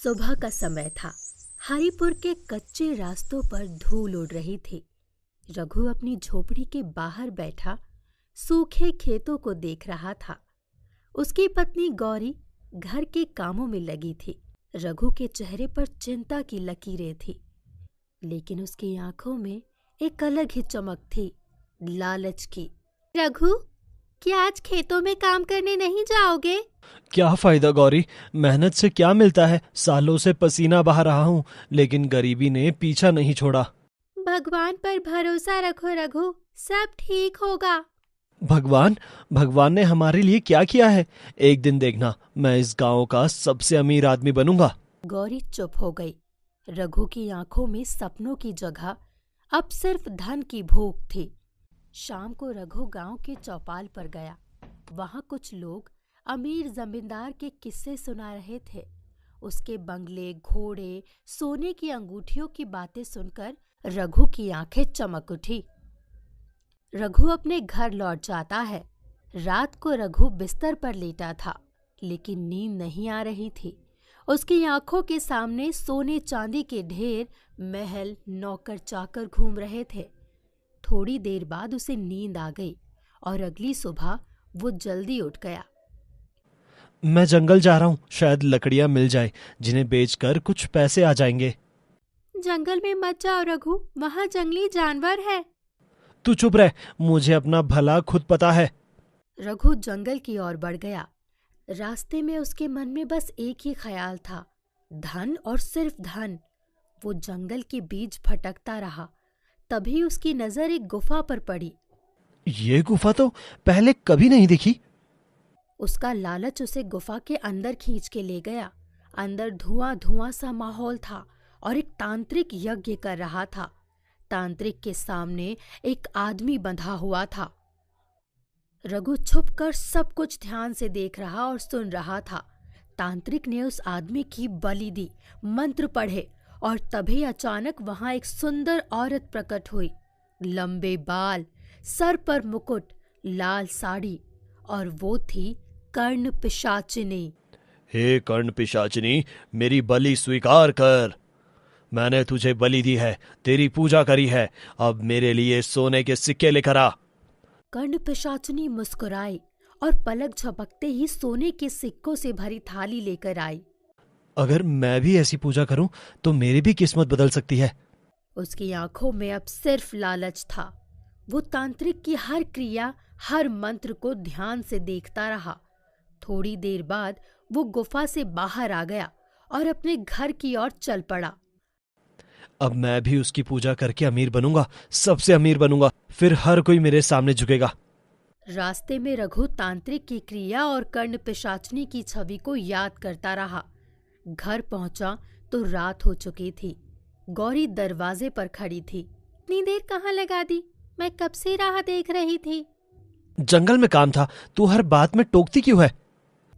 सुबह का समय था। हरिपुर के कच्चे रास्तों पर धूल उड़ रही थी। रघु अपनी झोपड़ी के बाहर बैठा सूखे खेतों को देख रहा था। उसकी पत्नी गौरी घर के कामों में लगी थी। रघु के चेहरे पर चिंता की लकीरें थी, लेकिन उसकी आंखों में एक अलग ही चमक थी, लालच की। रघु, क्या आज खेतों में काम करने नहीं जाओगे? क्या फायदा गौरी, मेहनत से क्या मिलता है। सालों से पसीना बहा रहा हूँ, लेकिन गरीबी ने पीछा नहीं छोड़ा। भगवान पर भरोसा रखो रघु, सब ठीक होगा। भगवान ने हमारे लिए क्या किया है। एक दिन देखना, मैं इस गांव का सबसे अमीर आदमी बनूंगा। गौरी चुप हो गई। रघु की आंखों में सपनों की जगह अब सिर्फ धन की भूख थी। शाम को रघु गांव के चौपाल पर गया। वहां कुछ लोग अमीर जमींदार के किस्से सुना रहे थे। उसके बंगले, घोड़े, सोने की अंगूठियों की बातें सुनकर रघु की आंखें चमक उठी। रघु अपने घर लौट जाता है। रात को रघु बिस्तर पर लेटा था, लेकिन नींद नहीं आ रही थी। उसकी आंखों के सामने सोने चांदी के ढेर, महल, नौकर चाकर घूम रहे थे। थोड़ी देर बाद उसे नींद आ गई और अगली सुबह वो जल्दी उठ गया। मैं जंगल जा रहा हूँ, शायद लकड़ियाँ मिल जाए जिन्हें बेचकर कुछ पैसे आ जाएंगे। जंगल में मत जाओ रघु, वहां जंगली जानवर है। तू चुप रह, मुझे अपना भला खुद पता है। रघु जंगल की ओर बढ़ गया। रास्ते में उसके मन में बस एक ही ख्याल था, धन और सिर्फ धन। वो जंगल के बीच भटकता रहा। तभी उसकी नजर एक गुफा पर पड़ी। ये गुफा तो पहले कभी नहीं दिखी। उसका लालच उसे गुफा के अंदर खींच के ले गया। अंदर धुआं धुआं सा माहौल था और एक तांत्रिक यज्ञ कर रहा था। तांत्रिक के सामने एक आदमी बंधा हुआ था। रघु छुपकर सब कुछ ध्यान से देख रहा और सुन रहा था। तांत्रिक ने उस आदमी की बलि दी, मंत्र पढ़े, और तभी अचानक वहां एक सुंदर औरत प्रकट हुई। लंबे बाल, सर पर मुकुट, लाल साड़ी, और वो थी कर्ण पिशाचिनी। हे कर्ण पिशाचिनी, मेरी बलि स्वीकार कर। मैंने तुझे बलि दी है, तेरी पूजा करी है। अब मेरे लिए सोने के सिक्के लेकर आ। कर्ण पिशाचिनी मुस्कुराई और पलक झपकते ही सोने के सिक्कों से भरी थाली लेकर आई। अगर मैं भी ऐसी पूजा करूं तो मेरी भी किस्मत बदल सकती है। उसकी आंखों में अब सिर्फ लालच था। वो तांत्रिक की हर क्रिया, हर मंत्र को ध्यान से देखता रहा। थोड़ी देर बाद वो गुफा से बाहर आ गया और अपने घर की ओर चल पड़ा। अब मैं भी उसकी पूजा करके अमीर बनूंगा, सबसे अमीर बनूंगा। फिर हर कोई मेरे सामने झुकेगा। रास्ते में रघु तांत्रिक की क्रिया और कर्ण पिशाचिनी की छवि को याद करता रहा। घर पहुंचा तो रात हो चुकी थी। गौरी दरवाजे पर खड़ी थी। इतनी देर कहाँ लगा दी? मैं कब से राह देख रही थी। जंगल में काम था, तू हर बात में टोकती क्यों है?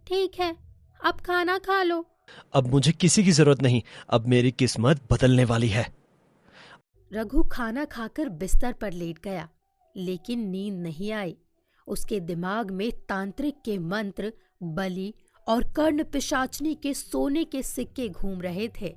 ठीक है, अब खाना खा लो। अब मुझे किसी की जरूरत नहीं, अब मेरी किस्मत बदलने वाली है। रघु खाना खाकर बिस्तर पर लेट गया, लेकिन नींद नहीं आई। उसके दिमाग में तांत्रिक के मंत्र, बलि और कर्ण पिशाचिनी के सोने के सिक्के घूम रहे थे।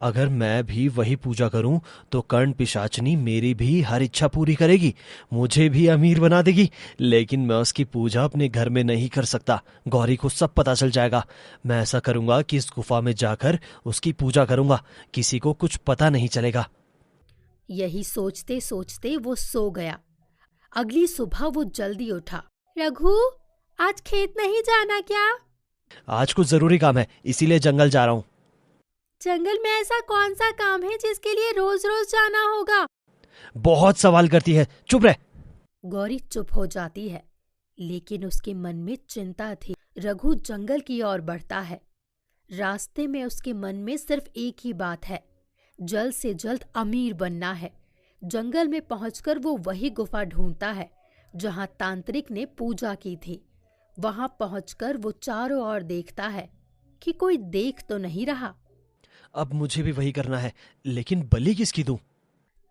अगर मैं भी वही पूजा करूं तो कर्ण पिशाचिनी मेरी भी हर इच्छा पूरी करेगी, मुझे भी अमीर बना देगी। लेकिन मैं उसकी पूजा अपने घर में नहीं कर सकता, गौरी को सब पता चल जाएगा। मैं ऐसा करूंगा कि इस गुफा में जाकर उसकी पूजा करूंगा, किसी को कुछ पता नहीं चलेगा। यही सोचते सोचते वो सो गया। अगली सुबह वो जल्दी उठा। रघु, आज खेत नहीं जाना क्या? आज कुछ जरूरी काम है, इसीलिए जंगल जा रहा हूँ। जंगल में ऐसा कौन सा काम है जिसके लिए रोज रोज जाना होगा? बहुत सवाल करती है, चुप रह। गौरी चुप हो जाती है, लेकिन उसके मन में चिंता थी। रघु जंगल की ओर बढ़ता है। रास्ते में उसके मन में सिर्फ एक ही बात है, जल्द से जल्द अमीर बनना है। जंगल में पहुंचकर वो वही गुफा ढूंढता है जहां तांत्रिक ने पूजा की थी। वहां पहुंचकर वो चारों ओर देखता है कि कोई देख तो नहीं रहा। अब मुझे भी वही करना है, लेकिन बलि किसकी दूं?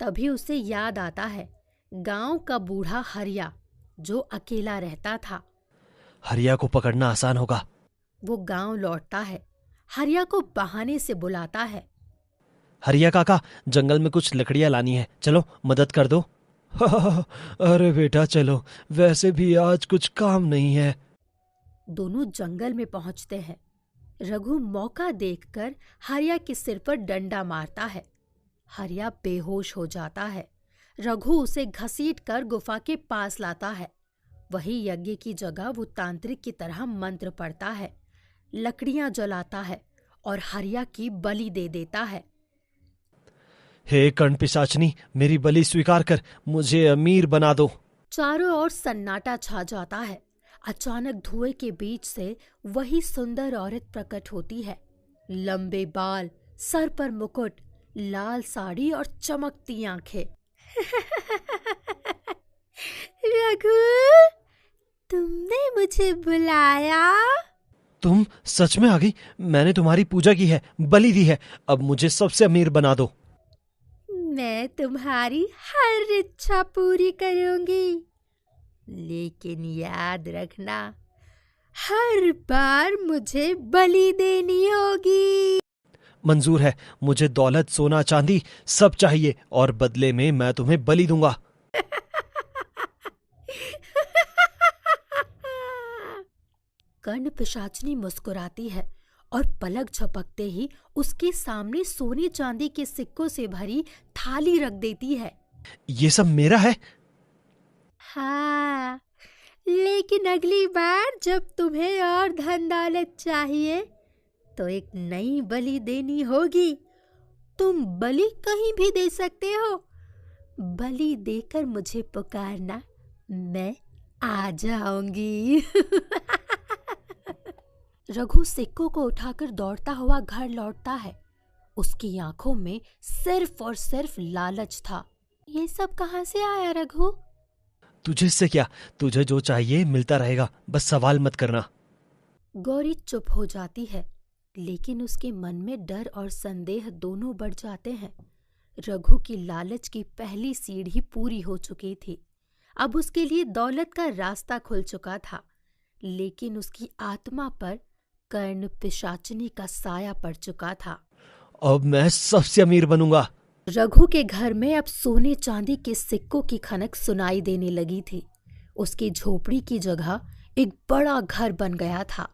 तभी उसे याद आता है गांव का बूढ़ा हरिया, जो अकेला रहता था। हरिया को पकड़ना आसान होगा। वो गांव लौटता है। हरिया को बहाने से बुलाता है। हरिया काका, जंगल में कुछ लकड़ियां लानी है, चलो मदद कर दो। अरे बेटा चलो, वैसे भी आज कुछ काम नहीं है। दोनों जंगल में पहुंचते हैं। रघु मौका देखकर हरिया के सिर पर डंडा मारता है। हरिया बेहोश हो जाता है। रघु उसे घसीटकर गुफा के पास लाता है। वही यज्ञ की जगह वो तांत्रिक की तरह मंत्र पढ़ता है, लकड़ियां जलाता है और हरिया की बलि दे देता है। हे कर्ण पिशाचनी, मेरी बलि स्वीकार कर, मुझे अमीर बना दो। चारों ओर सन्नाटा छा जाता है। अचानक धुएं के बीच से वही सुंदर औरत प्रकट होती है। लंबे बाल, सर पर मुकुट, लाल साड़ी और चमकती आंखें। रघु, तुमने मुझे बुलाया? तुम सच में आ गई? मैंने तुम्हारी पूजा की है, बलि दी है, अब मुझे सबसे अमीर बना दो। मैं तुम्हारी हर इच्छा पूरी करूंगी, लेकिन याद रखना, हर बार मुझे बलि देनी होगी। मंजूर है, मुझे दौलत, सोना, चांदी सब चाहिए और बदले में मैं तुम्हें बलि दूंगा। कर्ण पिशाचनी मुस्कुराती है और पलक झपकते ही उसके सामने सोने चांदी के सिक्कों से भरी थाली रख देती है। ये सब मेरा है? हाँ, लेकिन अगली बार जब तुम्हें और धन दौलत चाहिए तो एक नई बलि देनी होगी। तुम बलि कहीं भी दे सकते हो। बलि देकर मुझे पुकारना, मैं आ जाऊंगी। रघु सिक्कों को उठाकर दौड़ता हुआ घर लौटता है। उसकी आंखों में सिर्फ और सिर्फ लालच था। ये सब कहां से आया रघु? तुझे इससे क्या, तुझे जो चाहिए मिलता रहेगा, बस सवाल मत करना। गौरी चुप हो जाती है, लेकिन उसके मन में डर और संदेह दोनों बढ़ जाते हैं। रघु की लालच की पहली सीढ़ी पूरी हो चुकी थी। अब उसके लिए दौलत का रास्ता खुल चुका था, लेकिन उसकी आत्मा पर कर्ण पिशाचनी का साया पड़ चुका था। अब मैं सबसे अमीर बनूंगा। रघु के घर में अब सोने चांदी के सिक्कों की खनक सुनाई देने लगी थी। उसकी झोपड़ी की जगह एक बड़ा घर बन गया था।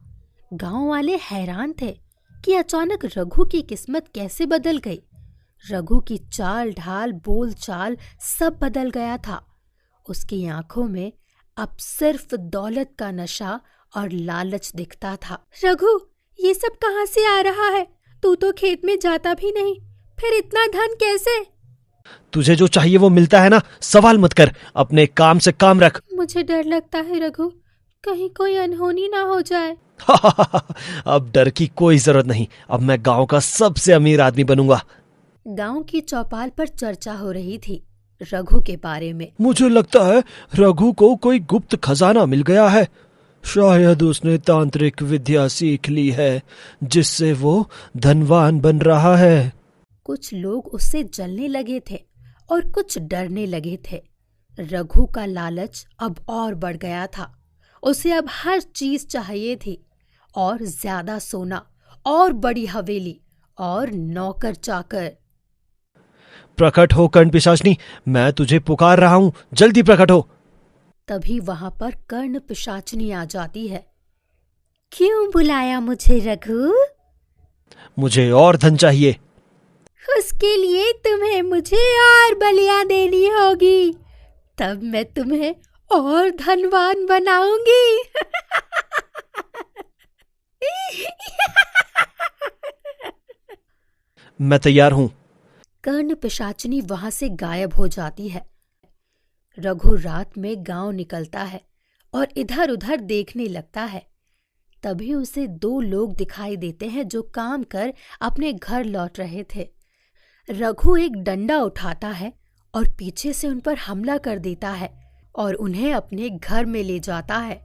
गांव वाले हैरान थे कि अचानक रघु की किस्मत कैसे बदल गई। रघु की चाल ढाल, बोल चाल सब बदल गया था। उसकी आंखों में अब सिर्फ दौलत का नशा और लालच दिखता था। रघु, ये सब कहां से आ रहा है? तू तो खेत में जाता भी नहीं, फिर इतना धन कैसे? तुझे जो चाहिए वो मिलता है ना, सवाल मत कर, अपने काम से काम रख। मुझे डर लगता है रघु, कहीं कोई अनहोनी ना हो जाए। अब डर की कोई जरूरत नहीं, अब मैं गांव का सबसे अमीर आदमी बनूंगा। गांव की चौपाल पर चर्चा हो रही थी रघु के बारे में। मुझे लगता है रघु को कोई गुप्त खजाना मिल गया है। शायद उसने तांत्रिक विद्या सीख ली है, जिससे वो धनवान बन रहा है। कुछ लोग उससे जलने लगे थे और कुछ डरने लगे थे। रघु का लालच अब और बढ़ गया था। उसे अब हर चीज चाहिए थी, और ज्यादा सोना, और बड़ी हवेली, और नौकर चाकर। प्रकट हो कर्ण पिशाचनी, मैं तुझे पुकार रहा हूँ, जल्दी प्रकट हो। तभी वहां पर कर्ण पिशाचनी आ जाती है। क्यों बुलाया मुझे रघु? मुझे और धन चाहिए। उसके लिए तुम्हें मुझे और बलियां देनी होगी, तब मैं तुम्हें और धनवान बनाऊंगी। मैं तैयार हूँ। कर्ण पिशाचनी वहां से गायब हो जाती है। रघु रात में गांव निकलता है और इधर उधर देखने लगता है। तभी उसे दो लोग दिखाई देते हैं जो काम कर अपने घर लौट रहे थे। रघु एक डंडा उठाता है और पीछे से उन पर हमला कर देता है और उन्हें अपने घर में ले जाता है।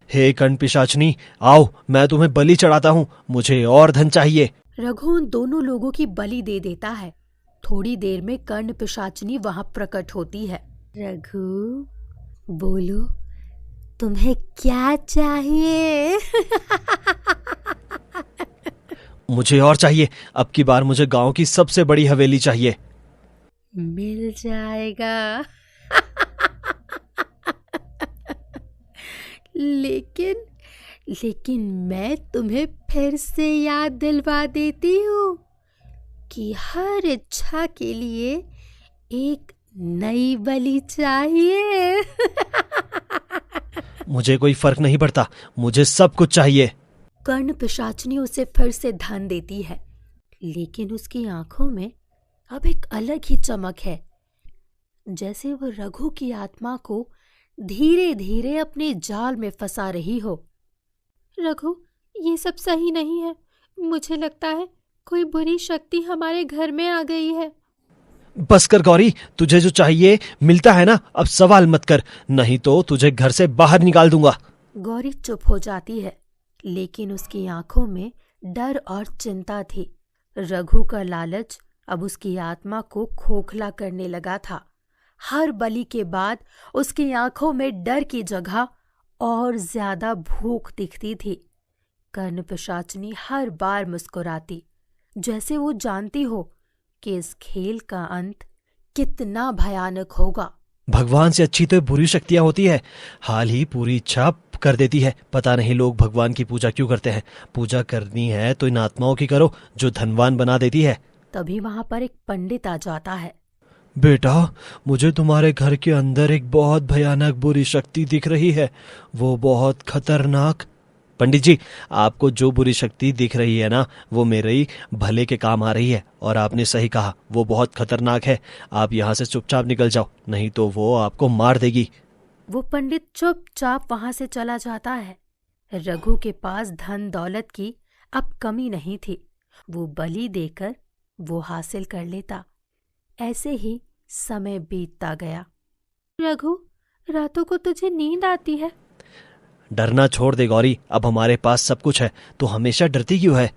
हे कर्ण पिशाचनी, आओ, मैं तुम्हें बलि चढ़ाता हूँ, मुझे और धन चाहिए। रघु उन दोनों लोगों की बलि दे देता है। थोड़ी देर में कर्ण पिशाचनी वहां प्रकट होती है। रघु, बोलो, तुम्हें क्या चाहिए? मुझे और चाहिए। अब की बार मुझे गांव की सबसे बड़ी हवेली चाहिए। मिल जाएगा। लेकिन लेकिन मैं तुम्हें फिर से याद दिलवा देती हूँ कि हर इच्छा के लिए एक नई बलि चाहिए। मुझे कोई फर्क नहीं पड़ता, मुझे सब कुछ चाहिए। कर्ण पिशाचिनी उसे फिर से धन देती है, लेकिन उसकी आंखों में अब एक अलग ही चमक है, जैसे वो रघु की आत्मा को धीरे धीरे अपने जाल में फंसा रही हो। रघु, ये सब सही नहीं है। मुझे लगता है कोई बुरी शक्ति हमारे घर में आ गई है। बस कर गौरी, तुझे जो चाहिए मिलता है ना, अब सवाल मत कर, नहीं तो तुझे घर से बाहर निकाल दूंगा। गौरी चुप हो जाती है, लेकिन उसकी आंखों में डर और चिंता थी। रघु का लालच अब उसकी आत्मा को खोखला करने लगा था। हर बलि के बाद उसकी आंखों में डर की जगह और ज्यादा भूख दिखती थी। कर्ण पिशाचिनी हर बार मुस्कुराती, जैसे वो जानती हो कि इस खेल का अंत कितना भयानक होगा। भगवान से अच्छी तो बुरी शक्तियां होती है, हाल ही पूरी इच्छा कर देती है। पता नहीं लोग भगवान की पूजा क्यों करते हैं। पूजा करनी है तो इन आत्माओं की करो जो धनवान बना देती है। तभी वहां पर एक पंडित आ जाता है। बेटा, मुझे तुम्हारे घर के अंदर एक बहुत भयानक बुरी शक्ति दिख रही है, वो बहुत खतरनाक। पंडित जी, आपको जो बुरी शक्ति दिख रही है ना, वो मेरे ही भले के काम आ रही है, और आपने सही कहा, वो बहुत खतरनाक है। आप यहाँ से चुपचाप निकल जाओ, नहीं तो वो आपको मार देगी। वो पंडित चुपचाप वहां से चला जाता है। रघु के पास धन दौलत की अब कमी नहीं थी, वो बलि देकर वो हासिल कर लेता। ऐसे ही समय बीतता गया। रघु, रातों को तुझे नींद आती है? डरना छोड़ दे गौरी, अब हमारे पास सब कुछ है, तो हमेशा डरती क्यों है?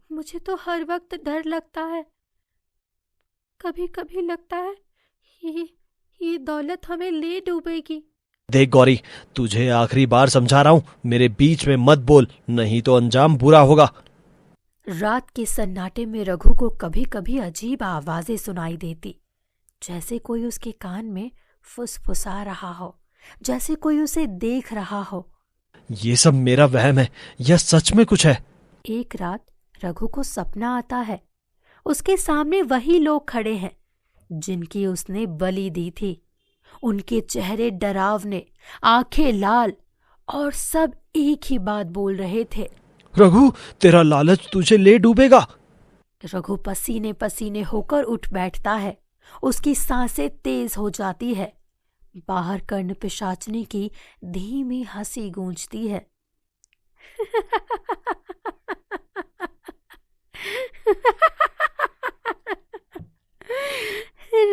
मुझे तो हर वक्त डर लगता है। कभी कभी लगता है ये दौलत हमें ले डूबेगी। देख गौरी, तुझे आखिरी बार समझा रहा हूं, मेरे बीच में मत बोल, नहीं तो अंजाम बुरा होगा। रात के सन्नाटे में रघु को कभी कभी अजीब आवाजें सुनाई देती, जैसे कोई उसके कान में फुसफुसा रहा हो, जैसे कोई उसे देख रहा हो। ये सब मेरा वहम है या सच में कुछ है? एक रात रघु को सपना आता है। उसके सामने वही लोग खड़े हैं जिनकी उसने बलि दी थी। उनके चेहरे डरावने, आंखें लाल, और सब एक ही बात बोल रहे थे। रघु, तेरा लालच तुझे ले डूबेगा। रघु पसीने पसीने होकर उठ बैठता है। उसकी सांसें तेज हो जाती है। बाहर कर्ण पिशाचिनी की धीमी हंसी गूंजती है।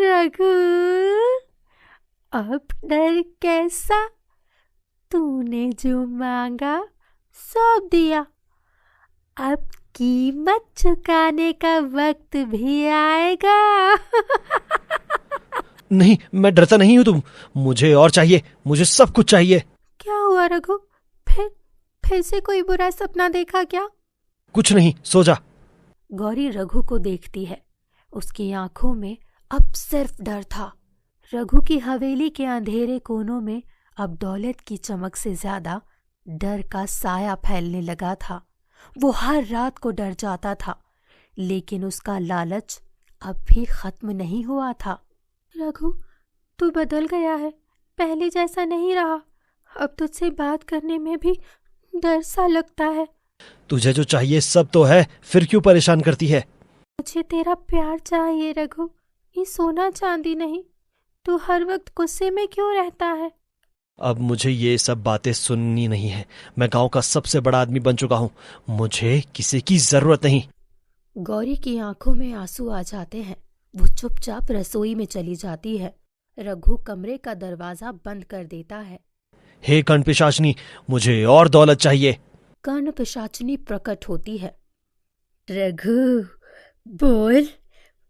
रघु, अब डर कैसा? तूने जो मांगा सब दिया। अब कीमत चुकाने का वक्त भी आएगा। नहीं, मैं डरता नहीं हूं तुम, मुझे और चाहिए, मुझे सब कुछ चाहिए। क्या हुआ रघु? फिर से कोई बुरा सपना देखा क्या? कुछ नहीं, सो जा। गौरी रघु को देखती है। उसकी आंखों में अब सिर्फ डर था। रघु की हवेली के अंधेरे कोनों में अब दौलत की चमक से ज्यादा डर का साया फैलने लगा था। वो हर रात को डर जाता था, लेकिन उसका लालच अब भी खत्म नहीं हुआ था। रघु, तू बदल गया है, पहले जैसा नहीं रहा। अब तुझसे बात करने में भी डर सा लगता है। तुझे जो चाहिए सब तो है, फिर क्यों परेशान करती है? मुझे तेरा प्यार चाहिए रघु, ये सोना चांदी नहीं। तू हर वक्त गुस्से में क्यों रहता है? अब मुझे ये सब बातें सुननी नहीं है। मैं गांव का सबसे बड़ा आदमी बन चुका हूं, मुझे किसी की जरूरत नहीं। गौरी की आंखों में आंसू आ जाते हैं। वो चुपचाप रसोई में चली जाती है। रघु कमरे का दरवाजा बंद कर देता है। हे कर्ण पिशाचिनी, मुझे और दौलत चाहिए। कर्ण पिशाचिनी प्रकट होती है। रघु, बोल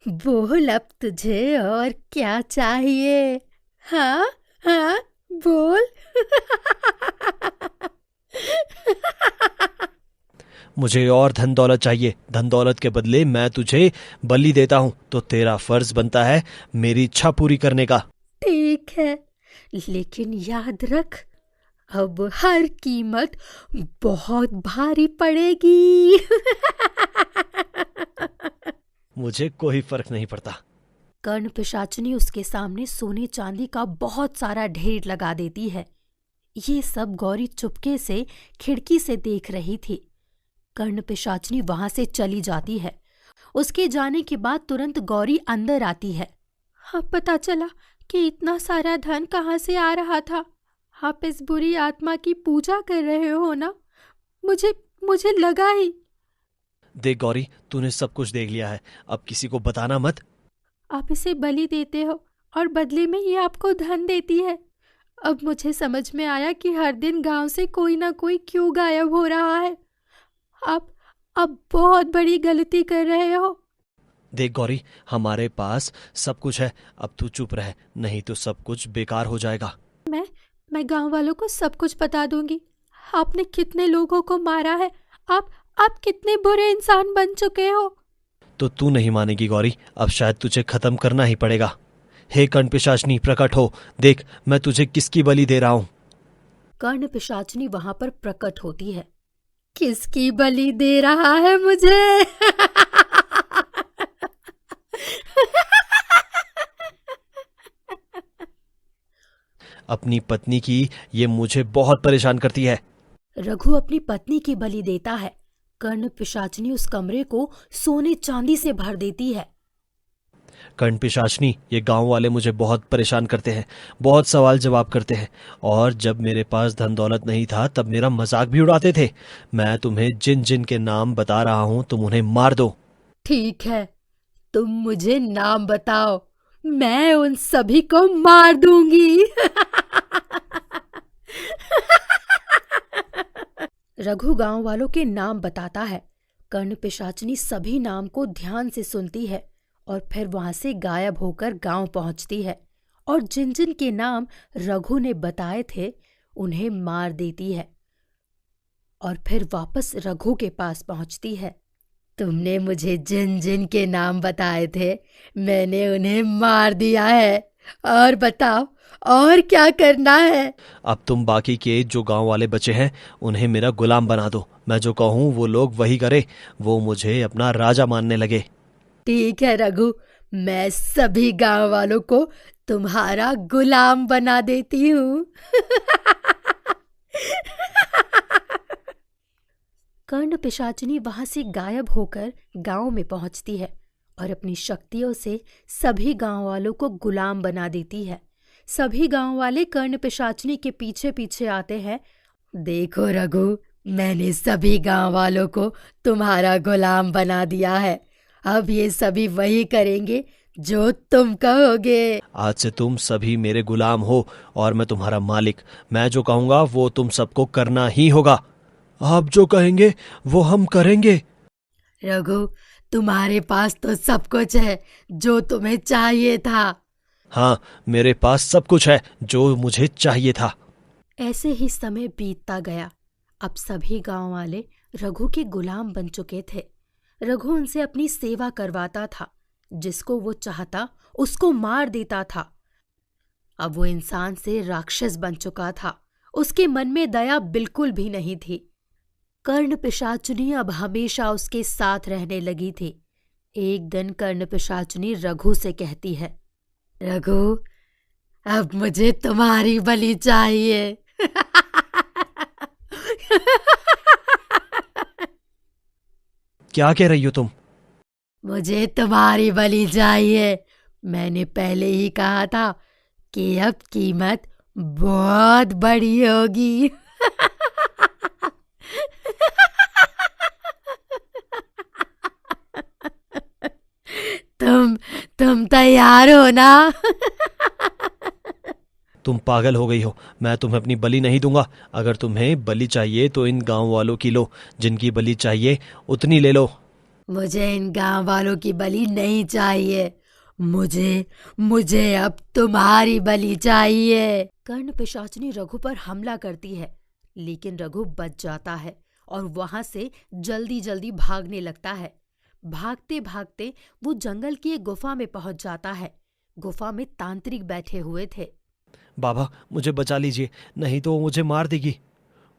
बोल, अब तुझे और क्या चाहिए? हाँ हाँ, बोल। मुझे और धन दौलत चाहिए। धन दौलत के बदले मैं तुझे बलि देता हूँ, तो तेरा फर्ज बनता है मेरी इच्छा पूरी करने का। ठीक है, लेकिन याद रख, अब हर कीमत बहुत भारी पड़ेगी। मुझे कोई फर्क नहीं पड़ता। कर्ण पिशाचिनी उसके सामने सोने चांदी का बहुत सारा ढेर लगा देती है। ये सब गौरी चुपके से खिड़की से देख रही थी। कर्ण पिशाचिनी वहां से चली जाती है। उसके जाने के बाद तुरंत गौरी अंदर आती है। अब पता चला कि इतना सारा धन कहाँ से आ रहा था। आप इस बुरी आत्मा की पूजा कर रहे हो ना? मुझे लगा ही। देख गौरी, तूने सब कुछ देख लिया है, अब किसी को बताना मत। आप इसे बलि देते हो और बदले में ये आपको धन देती है। अब मुझे समझ में आया कि हर दिन गांव से कोई ना कोई क्यों गायब हो रहा है। आप अब बहुत बड़ी गलती कर रहे हो। देख गौरी, हमारे पास सब कुछ है, अब तू चुप रह, नहीं तो सब कुछ बेकार हो जाएगा। मैं गांव वालों को सब कुछ बता दूंगी। आपने कितने लोगों को मारा है, आप कितने बुरे इंसान बन चुके हो। तो तू नहीं मानेगी गौरी, अब शायद तुझे खत्म करना ही पड़ेगा। हे कर्ण पिशाचिनी, प्रकट हो, देख मैं तुझे किसकी बलि दे रहा हूँ। कर्ण पिशाचिनी वहां पर प्रकट होती है। किसकी बलि दे रहा है मुझे? अपनी पत्नी की, ये मुझे बहुत परेशान करती है। रघु अपनी पत्नी की बलि देता है। कर्ण पिशाचिनी उस कमरे को सोने चांदी से भर देती है। कर्ण पिशाचिनी, ये गांव वाले मुझे बहुत परेशान करते हैं, बहुत सवाल जवाब करते हैं, और जब मेरे पास धन दौलत नहीं था तब मेरा मजाक भी उड़ाते थे। मैं तुम्हें जिन जिन के नाम बता रहा हूँ, तुम उन्हें मार दो। ठीक है, तुम मुझे नाम बताओ, मैं उन सभी को मार दूंगी। रघु गांव वालों के नाम बताता है। कर्ण पिशाचिनी सभी नाम को ध्यान से सुनती है और फिर वहां से गायब होकर गांव पहुंचती है और जिन जिन के नाम रघु ने बताए थे उन्हें मार देती है और फिर वापस रघु के पास पहुंचती है। तुमने मुझे जिन जिन के नाम बताए थे मैंने उन्हें मार दिया है, और बताओ और क्या करना है? अब तुम बाकी के जो गांव वाले बचे हैं उन्हें मेरा गुलाम बना दो। मैं जो कहूँ वो लोग वही करे, वो मुझे अपना राजा मानने लगे। ठीक है रघु, मैं सभी गांव वालों को तुम्हारा गुलाम बना देती हूँ। कर्ण पिशाचिनी वहां से गायब होकर गांव में पहुंचती है और अपनी शक्तियों से सभी गांव वालों को गुलाम बना देती है। सभी गांव वाले कर्ण पिशाचिनी के पीछे पीछे आते हैं। देखो रघु, मैंने सभी गांव वालों को तुम्हारा गुलाम बना दिया है। अब ये सभी वही करेंगे जो तुम कहोगे। आज से तुम सभी मेरे गुलाम हो और मैं तुम्हारा मालिक। मैं जो कहूँगा वो तुम सबको करना ही होगा। आप जो कहेंगे वो हम करेंगे। रघु, तुम्हारे पास तो सब कुछ है जो तुम्हें चाहिए था। हाँ, मेरे पास सब कुछ है जो मुझे चाहिए था। ऐसे ही समय बीतता गया। अब सभी गांव वाले रघु के गुलाम बन चुके थे। रघु उनसे अपनी सेवा करवाता था, जिसको वो चाहता उसको मार देता था। अब वो इंसान से राक्षस बन चुका था। उसके मन में दया बिल्कुल भी नहीं थी। कर्ण पिशाचिनी अब हमेशा उसके साथ रहने लगी थी। एक दिन कर्ण पिशाचिनी रघु से कहती है, रघु, अब मुझे तुम्हारी बलि चाहिए। क्या कह रही हो तुम? मुझे तुम्हारी बलि चाहिए। मैंने पहले ही कहा था कि अब कीमत बहुत बड़ी होगी। तुम तैयार हो ना? तुम पागल हो गई हो। मैं तुम्हें अपनी बलि नहीं दूंगा। अगर तुम्हें बलि चाहिए तो इन गांव वालों की लो, जिनकी बलि चाहिए उतनी ले लो। मुझे इन गांव वालों की बलि नहीं चाहिए। मुझे अब तुम्हारी बलि चाहिए। कर्ण पिशाचिनी रघु पर हमला करती है, लेकिन रघु बच जाता है और वहां से जल्दी जल्दी भागने लगता है। भागते भागते वो जंगल की एक गुफा में पहुंच जाता है। गुफा में तांत्रिक बैठे हुए थे। बाबा, मुझे बचा लीजिए, नहीं तो वो मुझे मार देगी।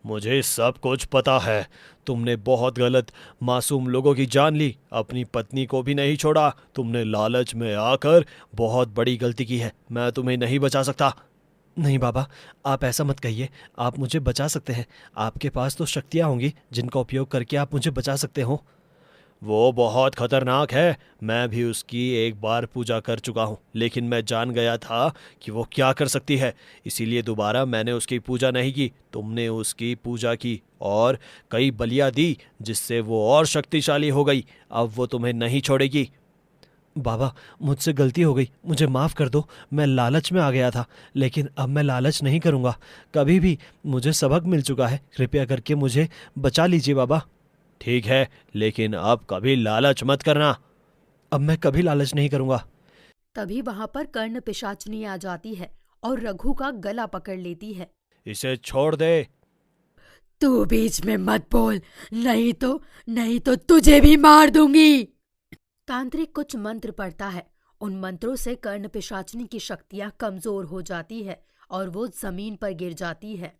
मुझे सब कुछ पता है। तुमने बहुत गलत मासूम लोगों की जान ली, अपनी पत्नी को भी नहीं छोड़ा। तुमने लालच में आकर बहुत बड़ी गलती की है। मैं तुम्हें नहीं बचा सकता। नहीं बाबा, आप ऐसा मत कहिए। आप मुझे बचा सकते हैं। आपके पास तो शक्तियाँ होंगी जिनका उपयोग करके आप मुझे बचा सकते हो। वो बहुत खतरनाक है। मैं भी उसकी एक बार पूजा कर चुका हूँ, लेकिन मैं जान गया था कि वो क्या कर सकती है। इसीलिए दोबारा मैंने उसकी पूजा नहीं की। तुमने उसकी पूजा की और कई बलियाँ दी, जिससे वो और शक्तिशाली हो गई। अब वो तुम्हें नहीं छोड़ेगी। बाबा, मुझसे गलती हो गई, मुझे माफ़ कर दो। मैं लालच में आ गया था, लेकिन अब मैं लालच नहीं करूँगा कभी भी। मुझे सबक मिल चुका है। कृपया करके मुझे बचा लीजिए बाबा। ठीक है, लेकिन अब कभी लालच मत करना। अब मैं कभी लालच नहीं करूँगा। तभी वहां पर कर्ण पिशाचिनी आ जाती है और रघु का गला पकड़ लेती है। इसे छोड़ दे। तू बीच में मत बोल, नहीं तो तुझे भी मार दूंगी। तांत्रिक कुछ मंत्र पढ़ता है। उन मंत्रों से कर्ण पिशाचिनी की शक्तियां कमजोर हो जाती है और वो जमीन पर गिर जाती है।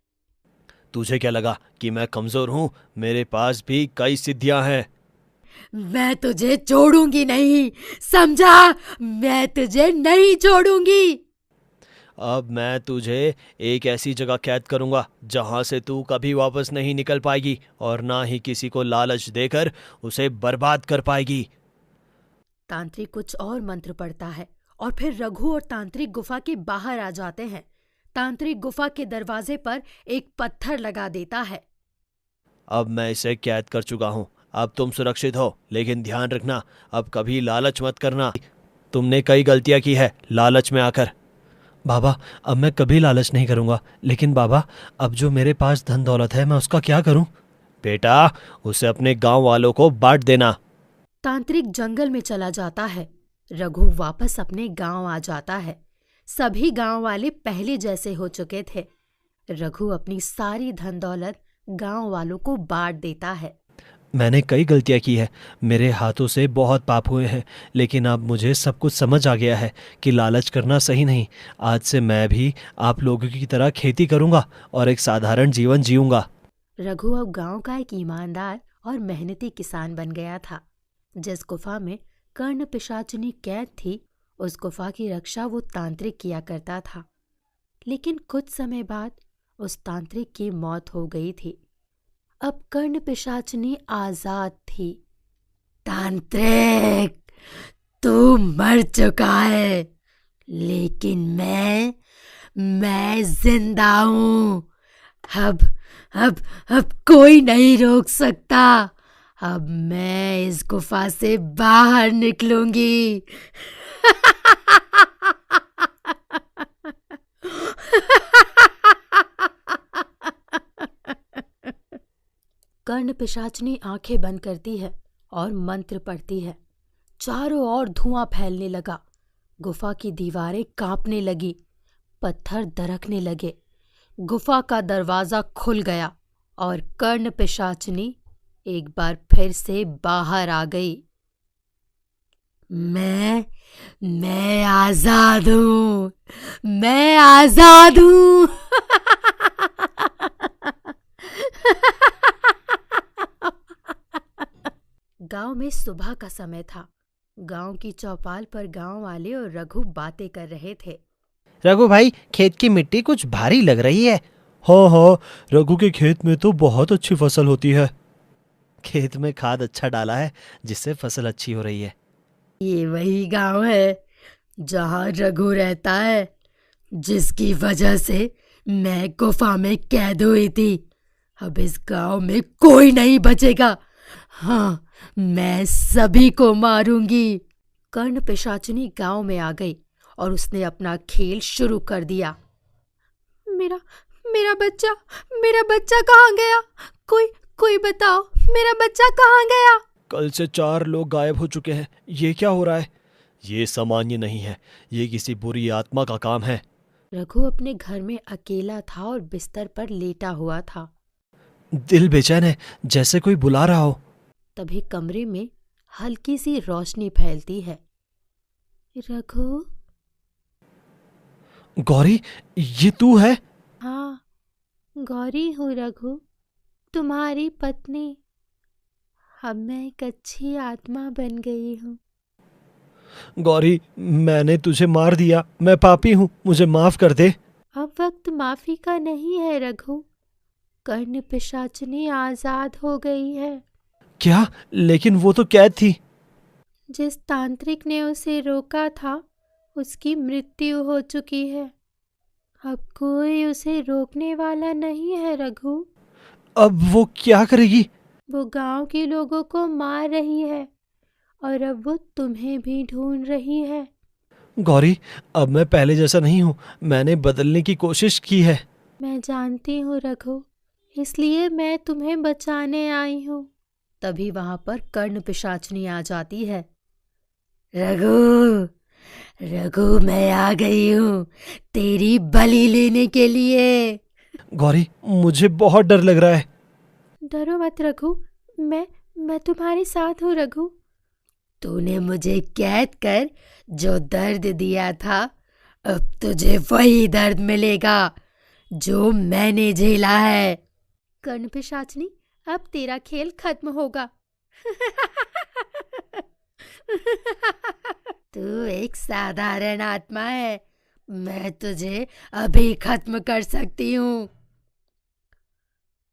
तुझे क्या लगा कि मैं कमजोर हूँ? मेरे पास भी कई सिद्धियां हैं। मैं तुझे छोड़ूंगी नहीं, समझा? मैं तुझे नहीं छोड़ूंगी। अब मैं तुझे एक ऐसी जगह कैद करूंगा जहां से तू कभी वापस नहीं निकल पाएगी और ना ही किसी को लालच देकर उसे बर्बाद कर पाएगी। तांत्रिक कुछ और मंत्र पढ़ता है और फिर रघु और तांत्रिक गुफा के बाहर आ जाते हैं। तांत्रिक गुफा के दरवाजे पर एक पत्थर लगा देता है। अब मैं इसे कैद कर चुका हूँ। अब तुम सुरक्षित हो, लेकिन ध्यान रखना, अब कभी लालच मत करना। तुमने कई गलतियां की है लालच में आकर। बाबा, अब मैं कभी लालच नहीं करूँगा। लेकिन बाबा, अब जो मेरे पास धन दौलत है, मैं उसका क्या करूँ? बेटा, उसे अपने गांव वालों को बांट देना। तांत्रिक जंगल में चला जाता है। रघु वापस अपने गांव आ जाता है। सभी गांव वाले पहले जैसे हो चुके थे। रघु अपनी सारी धन दौलत गांव वालों को बांट देता है। मैंने कई गलतियां की है, मेरे हाथों से बहुत पाप हुए हैं, लेकिन अब मुझे सब कुछ समझ आ गया है कि लालच करना सही नहीं। आज से मैं भी आप लोगों की तरह खेती करूंगा और एक साधारण जीवन जीऊंगा। रघु अब गांव का एक ईमानदार और मेहनती किसान बन गया था। जिस गुफा में कर्ण पिशाचिनी कैद थी, उस गुफा की रक्षा वो तांत्रिक किया करता था। लेकिन कुछ समय बाद उस तांत्रिक की मौत हो गई थी। अब कर्ण पिशाचिनी आजाद थी। तांत्रिक, तू मर चुका है, लेकिन मैं जिंदा हूं। अब कोई नहीं रोक सकता। अब मैं इस गुफा से बाहर निकलूंगी। कर्ण पिशाचिनी आंखें बंद करती है और मंत्र पढ़ती है। चारों ओर धुआं फैलने लगा। गुफा की दीवारें कांपने लगी, पत्थर दरकने लगे। गुफा का दरवाजा खुल गया और कर्ण पिशाचिनी एक बार फिर से बाहर आ गई। मैं आजाद हूं, मैं आजाद हूं। गांव में सुबह का समय था। गांव की चौपाल पर गांव वाले और रघु बातें कर रहे थे। रघु भाई, खेत की मिट्टी कुछ भारी लग रही है। हाँ हाँ, रघु के खेत में तो बहुत अच्छी फसल होती है। खेत में खाद अच्छा डाला है, जिससे फसल अच्छी हो रही है। ये वही गांव है जहां रघु रहता है, जिसकी वजह से मैं गुफा में कैद हुई थी। अब इस गांव में कोई नहीं बचेगा। हाँ, मैं सभी को मारूंगी। कर्ण पिशाचिनी गांव में आ गई और उसने अपना खेल शुरू कर दिया। मेरा मेरा बच्चा कहाँ गया? कोई बताओ, मेरा बच्चा कहाँ गया? कल से 4 लोग गायब हो चुके हैं। ये क्या हो रहा है? ये सामान्य नहीं है, ये किसी बुरी आत्मा का काम है। रघु अपने घर में अकेला था और बिस्तर पर लेटा हुआ था। दिल बेचैन है, जैसे कोई बुला रहा हो। तभी कमरे में हल्की सी रोशनी फैलती है। रघु। गौरी, ये तू है? हाँ, गौरी हूँ रघु, तुम्हारी पत्नी। अब मैं एक अच्छी आत्मा बन गई हूँ। गौरी, मैंने तुझे मार दिया, मैं पापी हूँ, मुझे माफ कर दे। अब वक्त माफी का नहीं है रघु, कर्ण पिशाचिनी आजाद हो गई है। क्या? लेकिन वो तो कैद थी। जिस तांत्रिक ने उसे रोका था उसकी मृत्यु हो चुकी है। अब कोई उसे रोकने वाला नहीं है रघु। अब वो क्या करेगी? वो गांव के लोगों को मार रही है और अब वो तुम्हें भी ढूंढ रही है। गौरी, अब मैं पहले जैसा नहीं हूँ, मैंने बदलने की कोशिश की है। मैं जानती हूँ रघु, इसलिए मैं तुम्हें बचाने आई हूँ। तभी वहां पर कर्ण पिशाचनी आ जाती है। रघु, रघु, मैं आ गई हूँ तेरी बलि लेने के लिए। गौरी, मुझे बहुत डर लग रहा है। डरो मत रघु, मैं तुम्हारे साथ हूँ रघु। तूने मुझे कैद कर जो दर्द दिया था, अब तुझे वही दर्द मिलेगा जो मैंने झेला है। कर्ण पिशाचनी, अब तेरा खेल खत्म होगा। तू एक साधारण आत्मा है, मैं तुझे अभी खत्म कर सकती हूँ।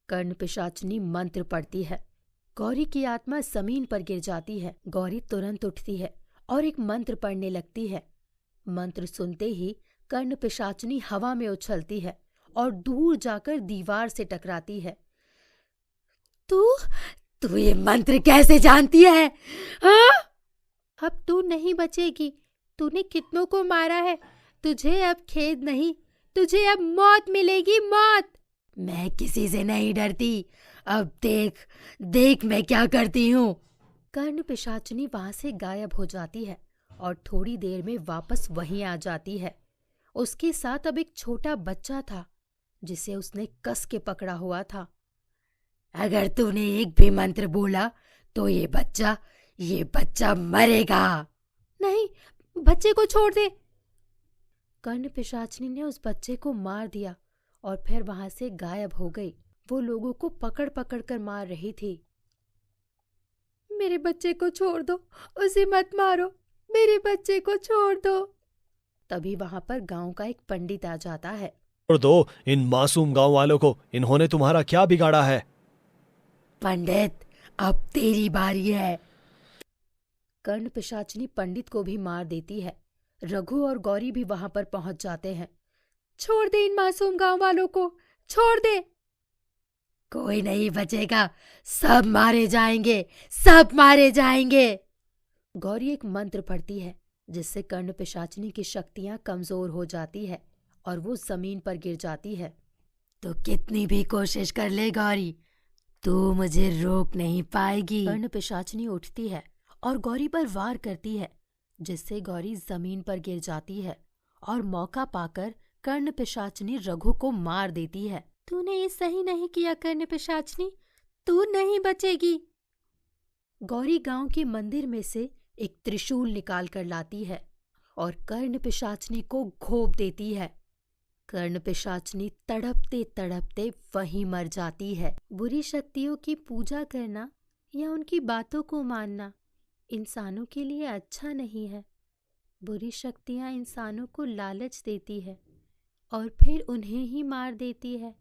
कर्ण पिशाचनी मंत्र पढ़ती है। गौरी की आत्मा जमीन पर गिर जाती है। गौरी तुरंत उठती है और एक मंत्र पढ़ने लगती है। मंत्र सुनते ही कर्ण पिशाचनी हवा में उछलती है और दूर जाकर दीवार से टकराती है। तू ये मंत्र कैसे जानती है? हाँ? अब तू नहीं बचेगी। तूने कितनों को मारा है, तुझे अब खेद नहीं, तुझे अब मौत मिलेगी, मौत। मैं किसी से नहीं डरती, अब देख देख मैं क्या करती हूँ। कर्ण पिशाचनी वहां से गायब हो जाती है और थोड़ी देर में वापस वहीं आ जाती है। उसके साथ अब एक छोटा बच्चा था जिसे उसने कस के पकड़ा हुआ था। अगर तूने एक भी मंत्र बोला तो ये बच्चा मरेगा। नहीं, बच्चे को छोड़ दे। कर्ण पिशाचनी ने उस बच्चे को मार दिया और फिर वहां से गायब हो गई। वो लोगों को पकड़ पकड़ कर मार रही थी। मेरे बच्चे को छोड़ दो, उसे मत मारो, मेरे बच्चे को छोड़ दो। तभी वहां पर गांव का एक पंडित आ जाता है। छोड़ दो इन मासूम गांव वालों को, इन्होंने तुम्हारा क्या बिगाड़ा है? पंडित, अब तेरी बारी है। कर्ण पिशाचनी पंडित को भी मार देती है। रघु और गौरी भी वहां पर पहुंच जाते हैं। छोड़ दे इन मासूम गांव वालों को, छोड़ दे। कोई नहीं बचेगा, सब मारे जाएंगे, सब मारे जाएंगे। गौरी एक मंत्र पढ़ती है जिससे कर्ण पिशाचनी की शक्तियां कमजोर हो जाती है और वो जमीन पर गिर जाती है। तो कितनी भी कोशिश कर ले गौरी, तू मुझे रोक नहीं पाएगी। कर्ण पिशाचनी उठती है और गौरी पर वार करती है जिससे गौरी जमीन पर गिर जाती है और मौका पाकर कर्ण पिशाचनी रघु को मार देती है। तूने ये सही नहीं किया कर्ण पिशाचनी, तू नहीं बचेगी। गौरी गांव के मंदिर में से एक त्रिशूल निकाल कर लाती है और कर्ण पिशाचनी को घोंप देती है। कर्ण पिशाचनी तड़पते तड़पते वहीं मर जाती है। बुरी शक्तियों की पूजा करना या उनकी बातों को मानना इंसानों के लिए अच्छा नहीं है। बुरी शक्तियां इंसानों को लालच देती है और फिर उन्हें ही मार देती है।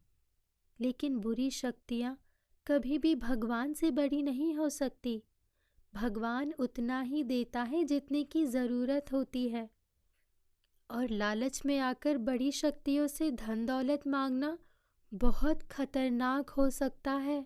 लेकिन बुरी शक्तियां कभी भी भगवान से बड़ी नहीं हो सकती। भगवान उतना ही देता है जितने की जरूरत होती है और लालच में आकर बड़ी शक्तियों से धन दौलत मांगना बहुत खतरनाक हो सकता है।